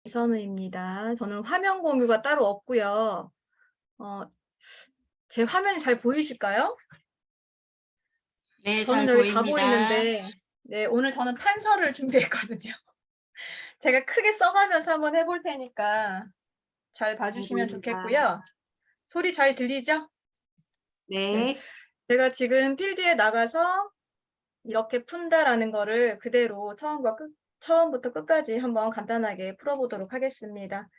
이선우입니다. 저는 화면 공유가 따로 없고요. 제 화면이 잘 보이실까요? 네, 저는 잘 여기 다 보입니다. 보이는데, 네, 오늘 저는 판서를 준비했거든요. 제가 크게 써가면서 한번 해볼 테니까 잘 잘 봐주시면 보입니다. 좋겠고요. 소리 잘 들리죠? 네, 네, 제가 지금 필드에 나가서 이렇게 푼다라는 거를 그대로 처음부터 끝까지 한번 간단하게 풀어보도록 하겠습니다.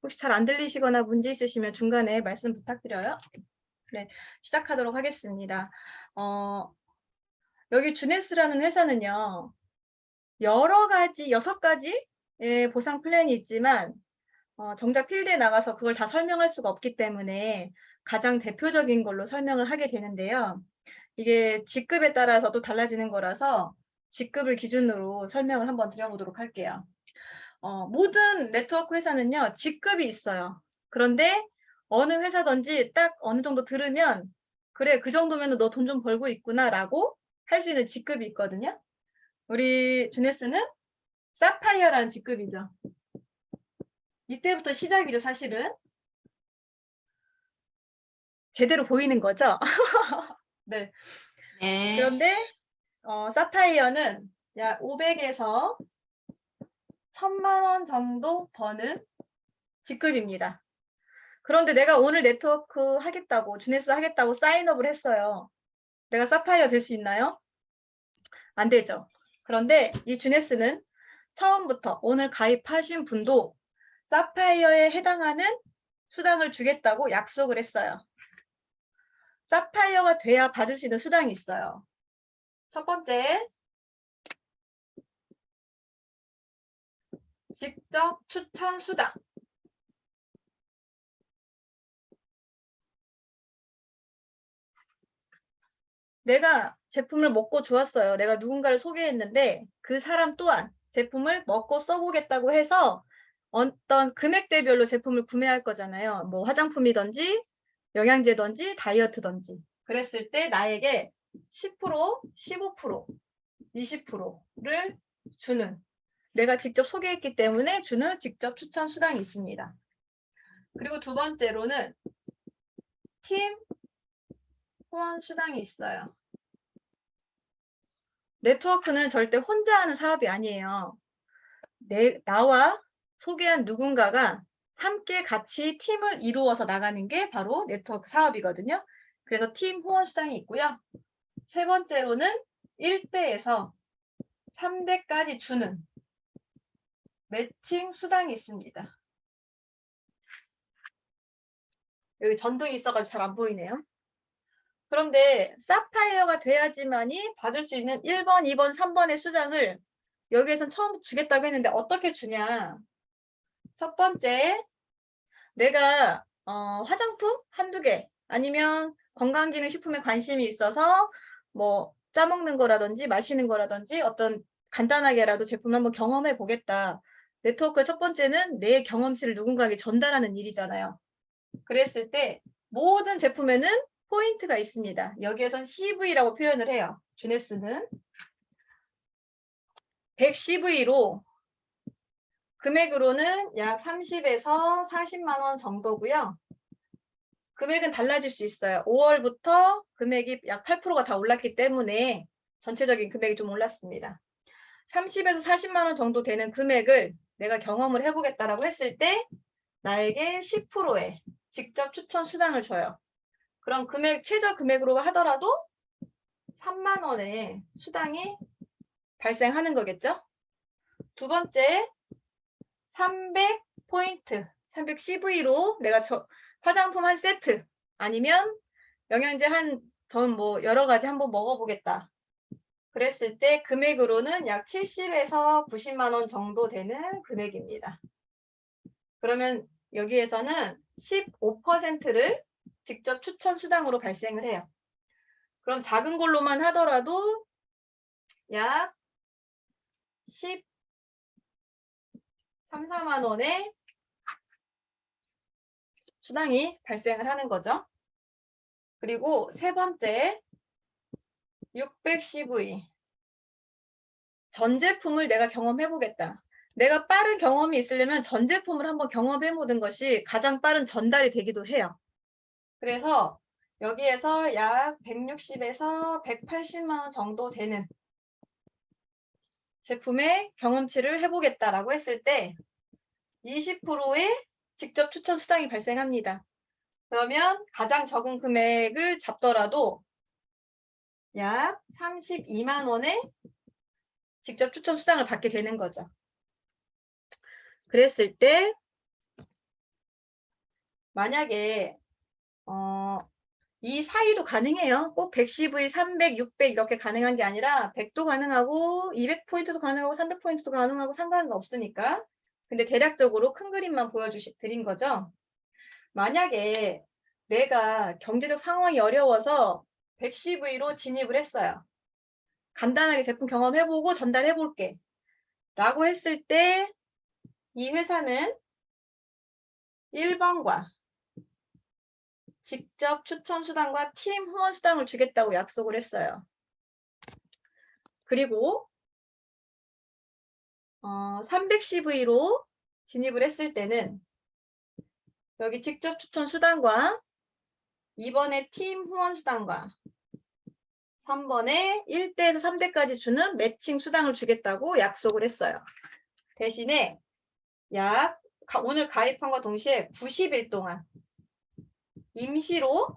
혹시 잘 안 들리시거나 문제 있으시면 중간에 말씀 부탁드려요. 네, 시작하도록 하겠습니다. 여기 주네스라는 회사는요, 여러 가지, 6가지의 보상 플랜이 있지만, 정작 필드에 나가서 그걸 다 설명할 수가 없기 때문에 가장 대표적인 걸로 설명을 하게 되는데요. 이게 직급에 따라서도 달라지는 거라서 직급을 기준으로 설명을 한번 드려보도록 할게요. 모든 네트워크 회사는요, 직급이 있어요. 그런데 어느 회사든지 딱 어느 정도 들으면, 그래, 그 정도면 너 돈 좀 벌고 있구나라고 할 수 있는 직급이 있거든요. 우리 주네스는 사파이어라는 직급이죠. 이때부터 시작이죠, 사실은. 제대로 보이는 거죠? 네. 네, 그런데 사파이어는 약 500에서 1000만 원 정도 버는 직급입니다. 그런데 내가 오늘 네트워크 하겠다고, 주네스 하겠다고 사인업을 했어요. 내가 사파이어 될 수 있나요? 안 되죠. 그런데 이 주네스는 처음부터 오늘 가입하신 분도 사파이어에 해당하는 수당을 주겠다고 약속을 했어요. 사파이어가 돼야 받을 수 있는 수당이 있어요. 첫 번째, 직접 추천 수당. 내가 제품을 먹고 좋았어요. 내가 누군가를 소개했는데 그 사람 또한 제품을 먹고 써보겠다고 해서 어떤 금액대별로 제품을 구매할 거잖아요. 뭐 화장품이든지 영양제든지 다이어트든지. 그랬을 때 나에게 10%, 15%, 20%를 주는, 내가 직접 소개했기 때문에 주는 직접 추천 수당이 있습니다. 그리고 두 번째로는 팀 후원 수당이 있어요. 네트워크는 절대 혼자 하는 사업이 아니에요. 나와 소개한 누군가가 함께 같이 팀을 이루어서 나가는 게 바로 네트워크 사업이거든요. 그래서 팀 후원 수당이 있고요. 세 번째로는 1대에서 3대까지 주는 매칭 수당이 있습니다. 여기 전등이 있어가지고 잘 안 보이네요. 그런데 사파이어가 돼야지만이 받을 수 있는 1번, 2번, 3번의 수당을 여기에선 처음 주겠다고 했는데 어떻게 주냐. 첫 번째, 내가 화장품 한두 개 아니면 건강기능식품에 관심이 있어서 뭐 짜먹는 거라든지 마시는 거라든지 어떤 간단하게라도 제품을 한번 경험해 보겠다. 네트워크의 첫 번째는 내 경험치를 누군가에게 전달하는 일이잖아요. 그랬을 때 모든 제품에는 포인트가 있습니다. 여기에선 CV라고 표현을 해요. 주네스는 100CV로 금액으로는 약 30에서 40만 원 정도고요. 금액은 달라질 수 있어요. 5월부터 금액이 약 8%가 다 올랐기 때문에 전체적인 금액이 좀 올랐습니다. 30에서 40만 원 정도 되는 금액을 내가 경험을 해보겠다라고 했을 때 나에게 10%의 직접 추천 수당을 줘요. 그럼 최저 금액으로 하더라도 3만 원의 수당이 발생하는 거겠죠? 두 번째, 300포인트, 300CV로 내가 화장품 한 세트 아니면 영양제 전 뭐 여러 가지 한번 먹어보겠다. 그랬을 때 금액으로는 약 70에서 90만 원 정도 되는 금액입니다. 그러면 여기에서는 15%를 직접 추천 수당으로 발생을 해요. 그럼 작은 걸로만 하더라도 약 13, 4만 원의 수당이 발생을 하는 거죠. 그리고 세 번째, 600CV. 전 제품을 내가 경험해보겠다. 내가 빠른 경험이 있으려면 전 제품을 한번 경험해 보는 것이 가장 빠른 전달이 되기도 해요. 그래서 여기에서 약 160에서 180만 원 정도 되는 제품의 경험치를 해보겠다라고 했을 때 20%의 직접 추천 수당이 발생합니다. 그러면 가장 적은 금액을 잡더라도 약 32만 원의 직접 추천 수당을 받게 되는 거죠. 그랬을 때 만약에 이 사이도 가능해요. 꼭 110V, 300, 600 이렇게 가능한 게 아니라 100도 가능하고 200포인트도 가능하고 300포인트도 가능하고 상관은 없으니까. 근데 대략적으로 큰 그림만 보여드린 거죠. 만약에 내가 경제적 상황이 어려워서 110V로 진입을 했어요. 간단하게 제품 경험해보고 전달해볼게. 라고 했을 때 이 회사는 1번과 직접 추천 수당과 팀 후원 수당을 주겠다고 약속을 했어요. 그리고 310V로 진입을 했을 때는 여기 직접 추천 수당과 2번의 팀 후원 수당과 3번에 1대에서 3대까지 주는 매칭 수당을 주겠다고 약속을 했어요. 대신에 오늘 가입함과 동시에 90일 동안 임시로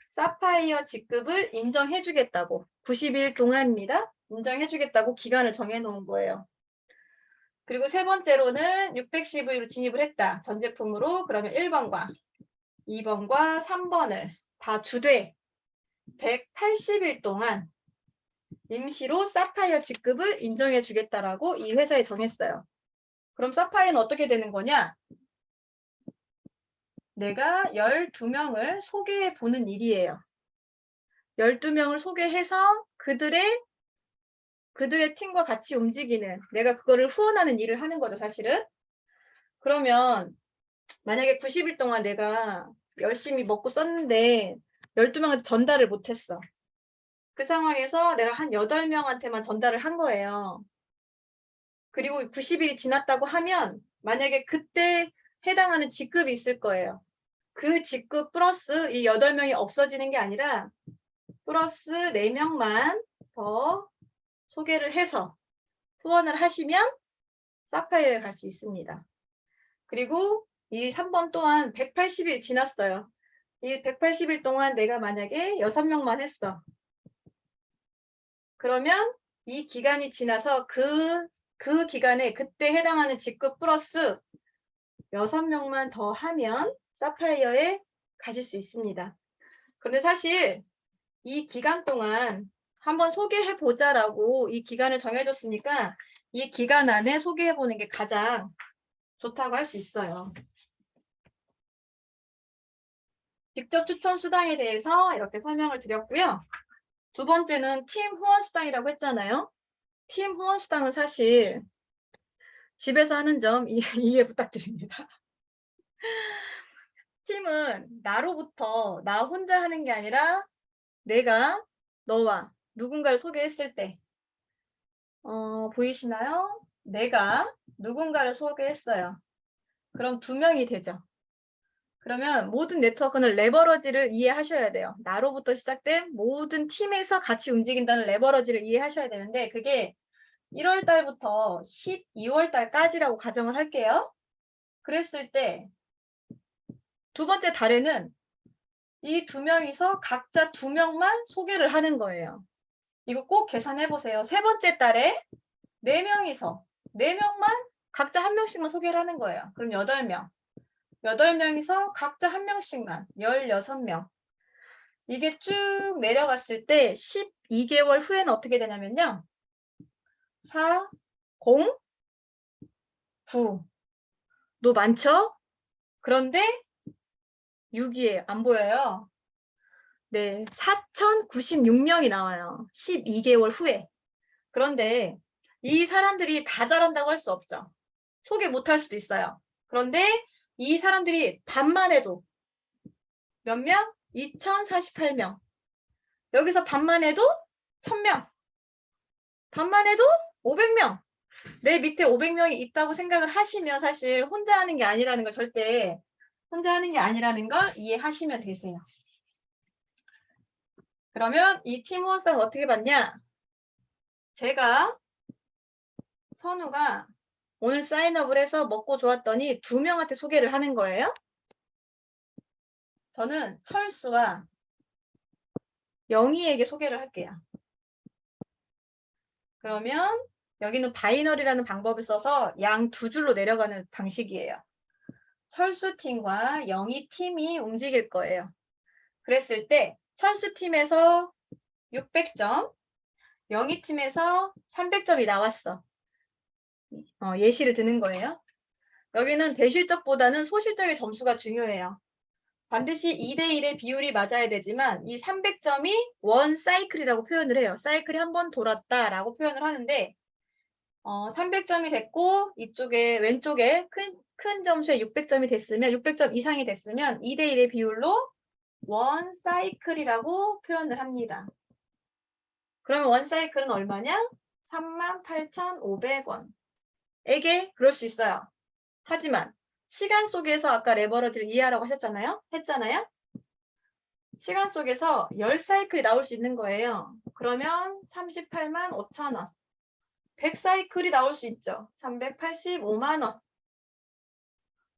사파이어 직급을 인정해주겠다고 90일 동안입니다. 인정해주겠다고 기간을 정해놓은 거예요. 그리고 세 번째로는 610V로 진입을 했다. 전 제품으로 그러면 1번과 2번과 3번을 다 주되 180일 동안 임시로 사파이어 직급을 인정해 주겠다라고 이 회사에 정했어요. 그럼 사파이어는 어떻게 되는 거냐? 내가 12명을 소개해 보는 일이에요. 12명을 소개해서 그들의 팀과 같이 움직이는, 내가 그거를 후원하는 일을 하는 거죠, 사실은. 그러면 만약에 90일 동안 내가 열심히 먹고 썼는데 12명한테 전달을 못했어. 그 상황에서 내가 한 8명한테만 전달을 한 거예요. 그리고 90일이 지났다고 하면 만약에 그때 해당하는 직급이 있을 거예요. 그 직급 플러스 이 8명이 없어지는 게 아니라 플러스 4명만 더 소개를 해서 후원을 하시면 사파이어에 갈 수 있습니다. 그리고 이 3번 또한 180일 지났어요. 이 180일 동안 내가 만약에 6명만 했어. 그러면 이 기간이 지나서 그 기간에 그때 해당하는 직급 플러스 6명만 더 하면 사파이어에 가실 수 있습니다. 그런데 사실 이 기간 동안 한번 소개해보자라고 이 기간을 정해줬으니까 이 기간 안에 소개해보는 게 가장 좋다고 할 수 있어요. 직접 추천 수당에 대해서 이렇게 설명을 드렸고요. 두 번째는 팀 후원 수당이라고 했잖아요. 팀 후원 수당은 사실 집에서 하는 점 이해 부탁드립니다. 팀은 나로부터 나 혼자 하는 게 아니라 내가 너와 누군가를 소개했을 때 보이시나요? 내가 누군가를 소개했어요. 그럼 2명이 되죠. 그러면 모든 네트워크는 레버러지를 이해하셔야 돼요. 나로부터 시작된 모든 팀에서 같이 움직인다는 레버러지를 이해하셔야 되는데 그게 1월 달부터 12월 달까지라고 가정을 할게요. 그랬을 때 두 번째 달에는 이 2명이서 각자 2명만 소개를 하는 거예요. 이거 꼭 계산해 보세요. 세 번째 달에 4명이서 4명만 각자 1명씩만 소개를 하는 거예요. 그럼 8명. 8명이서 각자 1명씩만 16명. 이게 쭉 내려갔을 때 12개월 후에는 어떻게 되냐면요. 4, 0, 9. 너 많죠? 그런데 6이에요. 안 보여요. 네, 4,096명이 나와요. 12개월 후에. 그런데 이 사람들이 다 잘한다고 할 수 없죠. 소개 못할 수도 있어요. 그런데 이 사람들이 반만 해도 몇 명? 2,048명. 여기서 반만 해도 1,000명. 반만 해도 500명. 내 밑에 500명이 있다고 생각을 하시면 사실 혼자 하는 게 아니라는 걸 절대 혼자 하는 게 아니라는 걸 이해하시면 되세요. 그러면 이 팀 후원수당 어떻게 받냐? 제가 선우가 오늘 사인업을 해서 먹고 좋았더니 2명한테 소개를 하는 거예요. 저는 철수와 영희에게 소개를 할게요. 그러면 여기는 바이너리라는 방법을 써서 양 두 줄로 내려가는 방식이에요. 철수팀과 영희팀이 움직일 거예요. 그랬을 때 철수팀에서 600점, 영희팀에서 300점이 나왔어. 예시를 드는 거예요. 여기는 대실적보다는 소실적의 점수가 중요해요. 반드시 2대1의 비율이 맞아야 되지만 이 300점이 원 사이클이라고 표현을 해요. 사이클이 한 번 돌았다라고 표현을 하는데 300점이 됐고 이쪽에 왼쪽에 큰 점수에 600점이 됐으면 600점 이상이 됐으면 2대1의 비율로 원 사이클이라고 표현을 합니다. 그러면 원 사이클은 얼마냐? 38,500원. 에게 그럴 수 있어요. 하지만 시간 속에서 아까 레버러지를 이해하라고 했잖아요. 시간 속에서 10사이클이 나올 수 있는 거예요. 그러면 385,000원. 100사이클이 나올 수 있죠. 385만 원.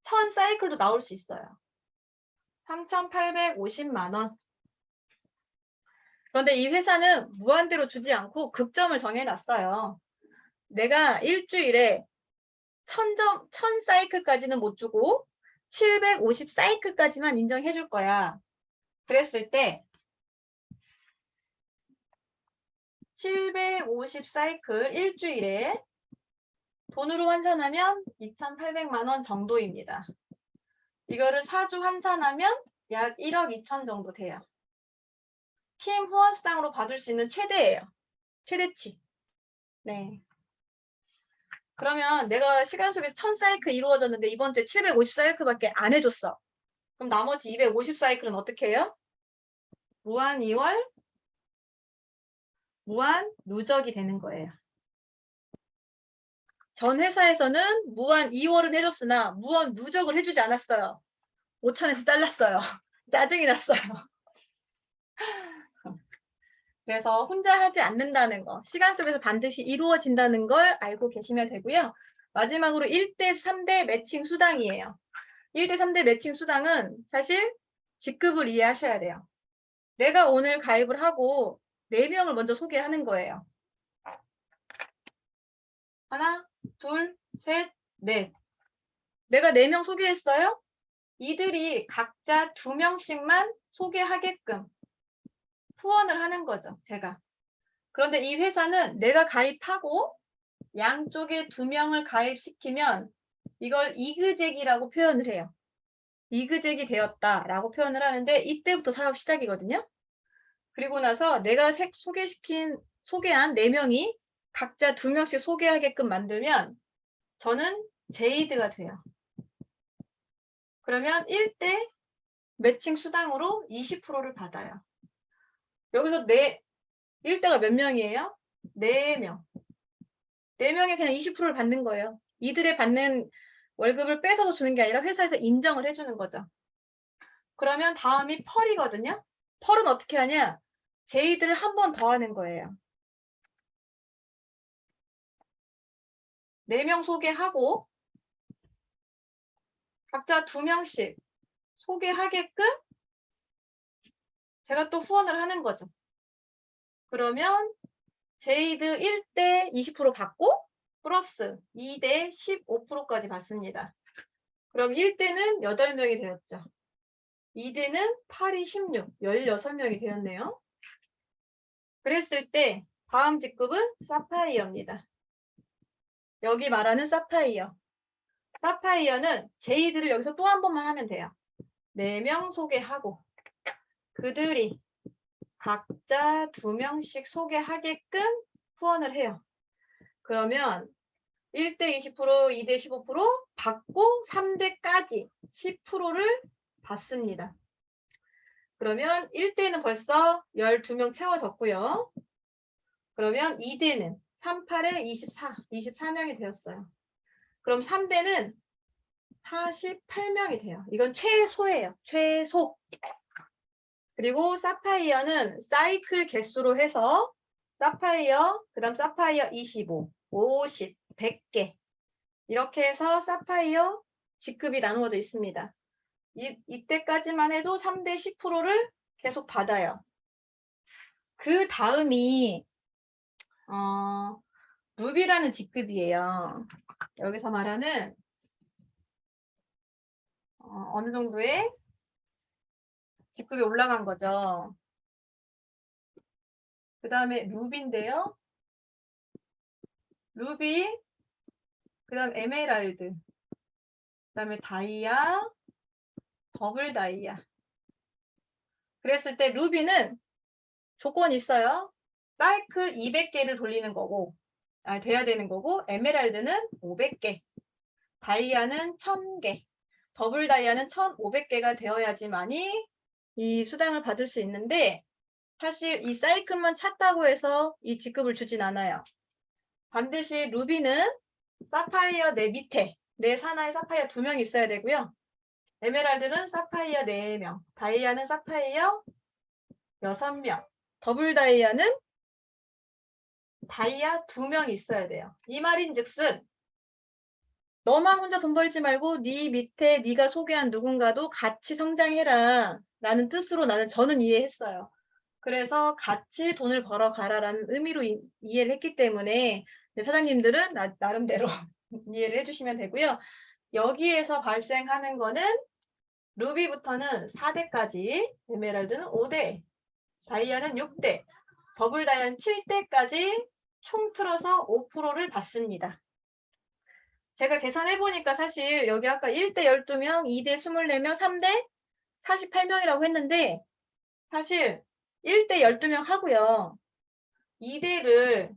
1000사이클도 나올 수 있어요. 3,850만 원. 그런데 이 회사는 무한대로 주지 않고 극점을 정해놨어요. 내가 일주일에 1000사이클까지는 못 주고 750사이클까지만 인정해 줄 거야. 그랬을 때 750사이클 일주일에 돈으로 환산하면 2,800만 원 정도입니다. 이거를 4주 환산하면 약 1억 2천 정도 돼요. 팀 후원수당으로 받을 수 있는 최대예요. 최대치. 네. 그러면 내가 시간 속에서 1000사이클 이루어졌는데 이번 주에 750사이클밖에 안 해줬어. 그럼 나머지 250사이클은 어떻게 해요? 무한 2월, 무한 누적이 되는 거예요. 전 회사에서는 무한 2월은 해줬으나 무한 누적을 해주지 않았어요. 5천에서 잘랐어요. 짜증이 났어요. 그래서 혼자 하지 않는다는 거, 시간 속에서 반드시 이루어진다는 걸 알고 계시면 되고요. 마지막으로 1대 3대 매칭 수당이에요. 1대 3대 매칭 수당은 사실 직급을 이해하셔야 돼요. 내가 오늘 가입을 하고 4명을 먼저 소개하는 거예요. 하나, 둘, 셋, 넷. 내가 4명 소개했어요? 이들이 각자 2명씩만 소개하게끔 후원을 하는 거죠, 제가. 그런데 이 회사는 내가 가입하고 양쪽에 2명을 가입시키면 이걸 이그젝이라고 표현을 해요. 이그젝이 되었다라고 표현을 하는데 이때부터 사업 시작이거든요. 그리고 나서 내가 소개한 4명이 각자 2명씩 소개하게끔 만들면 저는 제이드가 돼요. 그러면 1대 매칭 수당으로 20%를 받아요. 여기서 1대가 몇 명이에요? 4명. 4명이 그냥 20%를 받는 거예요. 이들의 받는 월급을 뺏어서 주는 게 아니라 회사에서 인정을 해주는 거죠. 그러면 다음이 펄이거든요. 펄은 어떻게 하냐? 제이드를 한 번 더 하는 거예요. 4명 소개하고 각자 2명씩 소개하게끔 제가 또 후원을 하는 거죠. 그러면 제이드 1대 20% 받고 플러스 2대 15%까지 받습니다. 그럼 1대는 8명이 되었죠. 2대는 8이 16, 16명이 되었네요. 그랬을 때 다음 직급은 사파이어입니다. 여기 말하는 사파이어. 사파이어는 제이드를 여기서 또 한 번만 하면 돼요. 4명 소개하고 그들이 각자 2명씩 소개하게끔 후원을 해요. 그러면 1대 20%, 2대 15% 받고 3대까지 10%를 받습니다. 그러면 1대는 벌써 12명 채워졌고요. 그러면 2대는 38에 24, 24명이 되었어요. 그럼 3대는 48명이 돼요. 이건 최소예요. 최소. 그리고 사파이어는 사이클 개수로 해서 사파이어, 그 다음 사파이어 25, 50, 100개. 이렇게 해서 사파이어 직급이 나누어져 있습니다. 이때까지만 해도 3대 10%를 계속 받아요. 그 다음이 루비라는 직급이에요. 여기서 말하는 어느 정도의 직급이 올라간 거죠. 그 다음에 루비인데요. 루비, 그 다음 에메랄드, 그 다음에 다이아, 더블 다이아. 그랬을 때 루비는 조건이 있어요. 사이클 200개를 돌리는 거고, 돼야 되는 거고, 에메랄드는 500개, 다이아는 1000개, 더블 다이아는 1500개가 되어야지만이 이 수당을 받을 수 있는데, 사실 이 사이클만 찼다고 해서 이 직급을 주진 않아요. 반드시 루비는 사파이어 내 밑에, 내 산하에 사파이어 2명 있어야 되고요. 에메랄드는 사파이어 4명, 다이아는 사파이어 6명, 더블 다이아는 다이아 2명 있어야 돼요. 이 말인즉슨 너만 혼자 돈 벌지 말고 네 밑에 네가 소개한 누군가도 같이 성장해라 라는 뜻으로 저는 이해했어요. 그래서 같이 돈을 벌어가라라는 의미로 이해를 했기 때문에 사장님들은 나름대로 이해를 해주시면 되고요. 여기에서 발생하는 거는 루비부터는 4대까지, 에메랄드는 5대, 다이아는 6대, 더블 다이아는 7대까지 총 틀어서 5%를 받습니다. 제가 계산해보니까 사실 여기 아까 1대 12명, 2대 24명, 3대 48명이라고 했는데 사실 1대 12명 하고요. 2대를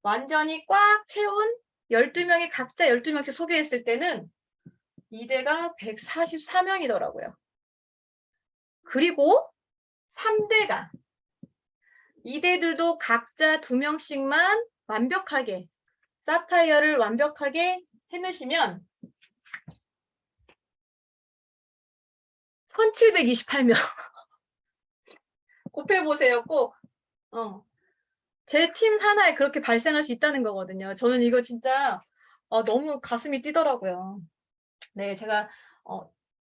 완전히 꽉 채운 12명이 각자 12명씩 소개했을 때는 2대가 144명이더라고요. 그리고 3대가 2대들도 각자 2명씩만 완벽하게 사파이어를 완벽하게 해놓으시면 1728명 곱해보세요. 꼭 제 팀 산하에 그렇게 발생할 수 있다는 거거든요. 저는 이거 진짜 너무 가슴이 뛰더라고요. 네, 제가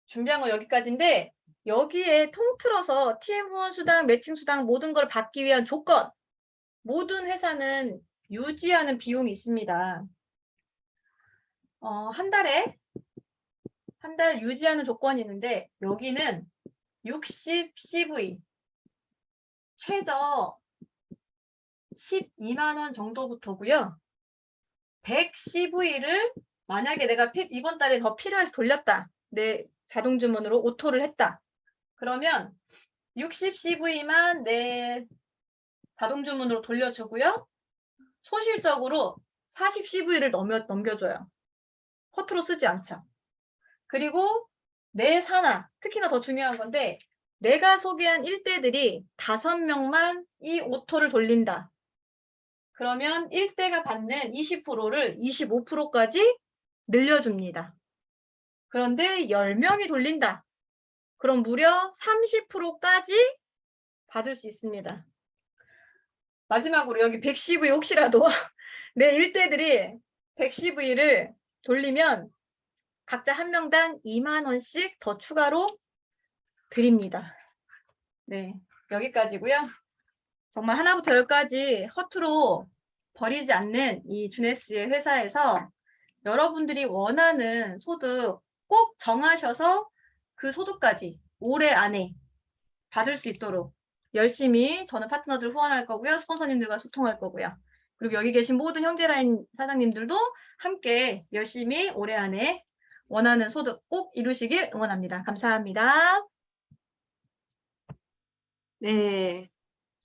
준비한 건 여기까지인데 여기에 통틀어서 TM 후원 수당, 매칭 수당 모든 걸 받기 위한 조건, 모든 회사는 유지하는 비용이 있습니다. 한 달 유지하는 조건이 있는데 여기는 60CV 최저 12만 원 정도부터고요. 100CV를 만약에 내가 이번 달에 더 필요해서 돌렸다. 내 자동 주문으로 오토를 했다. 그러면 60CV만 내 자동 주문으로 돌려주고요. 소실적으로 40CV를 넘겨줘요. 허투루 쓰지 않죠. 그리고 내 산하, 특히나 더 중요한 건데 내가 소개한 1대들이 5명만 이 오토를 돌린다. 그러면 1대가 받는 20%를 25%까지 늘려줍니다. 그런데 10명이 돌린다. 그럼 무려 30%까지 받을 수 있습니다. 마지막으로 여기 100CV 혹시라도 내 1대들이 100CV를 돌리면 각자 한 명당 2만 원씩 더 추가로 드립니다. 네, 여기까지고요. 정말 하나부터 열까지 허투루 버리지 않는 이 주네스의 회사에서 여러분들이 원하는 소득 꼭 정하셔서 그 소득까지 올해 안에 받을 수 있도록 열심히 저는 파트너들 후원할 거고요. 스폰서님들과 소통할 거고요. 그리고 여기 계신 모든 형제라인 사장님들도 함께 열심히 올해 안에 원하는 소득 꼭 이루시길 응원합니다. 감사합니다. 네.